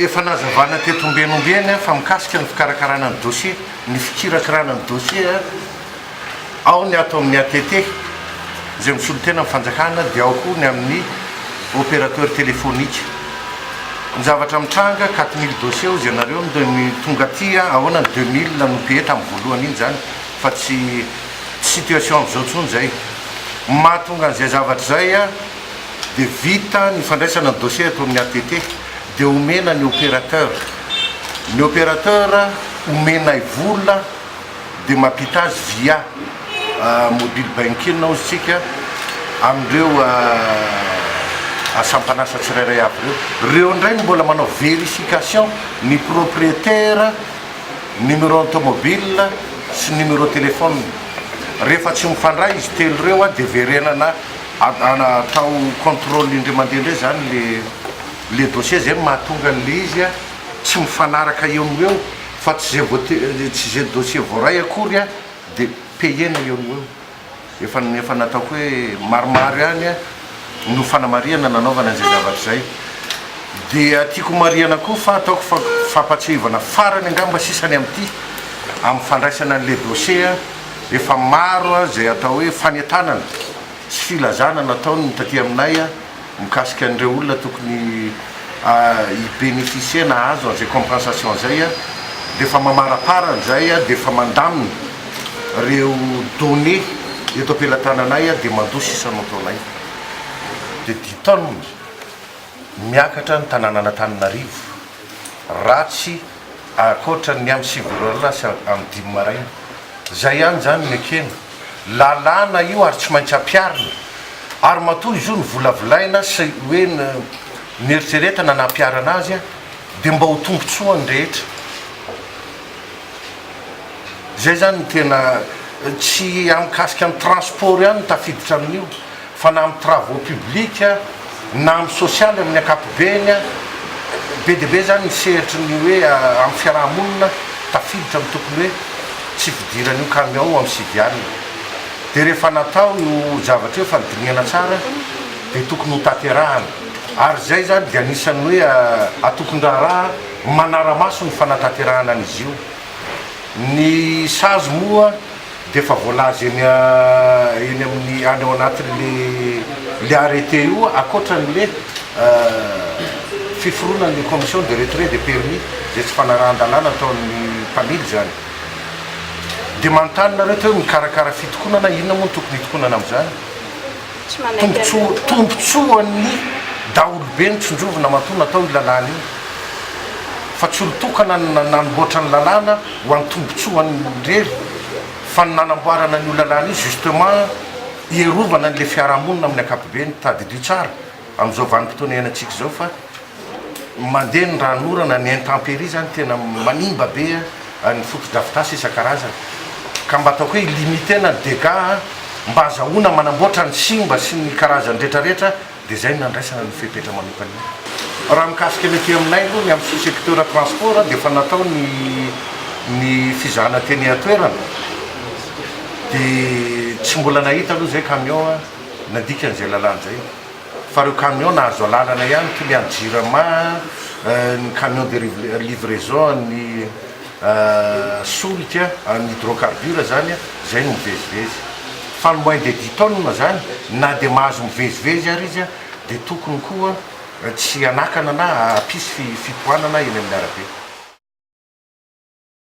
efa nazavana tetombenombeany fa mikasika ny fikarakarana ny dossier ny fikirakirana ny dossier ao ny atao amin'ny ATT zay misolo tena mifanjakana dia ao koa ny amin'ny opérateur téléphonique ny zavatra mitranga 4000 dossier zay nareo tonga aty ahoana ny 2000 nompieta amin'ny voalohany iny zany fa tsy situation zao ntsony zay mahatonga an'izay zavatra zay dia vita ny fandraisana ny dossier atao amin'ny ATT dia omena ny opérateur omena vola dia mampita azy via mobile banking ozy tsika amindreo asampanasa tsirairay aby reo ndray mbola manao vérification ny propriétaire numéro automobile sy numéro téléphone rehefa tsy mifandray izy telo reo dia verenana atao contrôle indray mandeha ndray zany le dossier zay mahatonga n'le izy tsy mifanaraka eo eo fa tsy zay dossier voaray akory dia payena eo eo efa nataoko hoe maromaro ihany no fanamariana nanaovana an'izay zavatra zay dia tiako mariana koa fa ataoko fampatsihivana farany angamba sisany amin'ity amin'ny fandraisana an'le dossier efa maro zay atao hoe fanetanana sy filazana nataony ny taty aminay mikasika an'ireo olona tokony ibénéficier na azo an'izay compensation zay dia efa mamaraparany zay dia efa mandaminy reo données eto am-pelatananay dia mandosy isanao taonay dia ditony miakatra ny tanànan'Antananarivo ratsy akoatra ny amin'ny sivirolasy amin'ny 5 maraina zay ihany zany mekena lalàna io ary tsy maintsy ampiarina ary matoa izy io ny volavolaina sy hoe nieritreretana nampiarana azy dia mba ho tombontsoany rehetra zay zany tena tsy amikasika amin'ny transport ihany tafiditra amin'io fa na amin'ny travaux publics na amin'ny social amin'ny ankapobeny be dia be zany niseritry ny hoe amin'ny fiarahamonina tafiditra amin'ny tokony hoe tsy fidiran'io camion amin'ny sivialina dia rehefa natao io zavatra eo fa nidinihana tsara dia tokony ho taterahana ary zay zany dia anisan'ny hoe atokon-draharaha manara-maso ny fanataterahana an'izy io ny sazy moa dia efa voalaza eny amin'ny any ao anatin'le arrêté io akoatra n'le fiforonan'le commission de retrait de permis zay tsy fanarahan-dalàna ataon'ny mpamily zany dia manontany nareo teo mikarakara fitokonana inona moa ny tokony hitokonana amin'izany tombontsoan'ny daolobe ny tsondrovina matona atao ilalàna io fa tsy olotokana nanomboatra ny lalàna ho an'ny tombontsoan'rery fa ny nanamboarana n'io lalàna io justement hierovana n'le fiarahamonina amin'ny ankapobeny tadidio tsara amin'izao vanim-potoana iainantsika zao fa mandeha ny ranorana ny intempérie zany tena manimba be ny foto-drafitrasa isan-karazana ka mba ataoko hoe limité-na ny dégâts mba azahoana manamboatra ny simba sy ny karazany rehetrarehetra dia zay nandraisana ny fepetra manokana raha mikasika ny aty aminay aloha ny amin'ny secteur transport dia efa natao ny fizahana teny atoerana dia tsy mbola nahita aloha zay camion nandika an'izay lalàna zay fa reo camion nahazo alalana ihany client jirama ny camion de livraison ny solika ny hydrocarbure zany zay no mivezivezy fa ny moyen de 10 tonnes zany na dia mahazo mivezivezy ary izy dia tokony koa tsy anakana na apisy fipoanana eny amin'ny arabe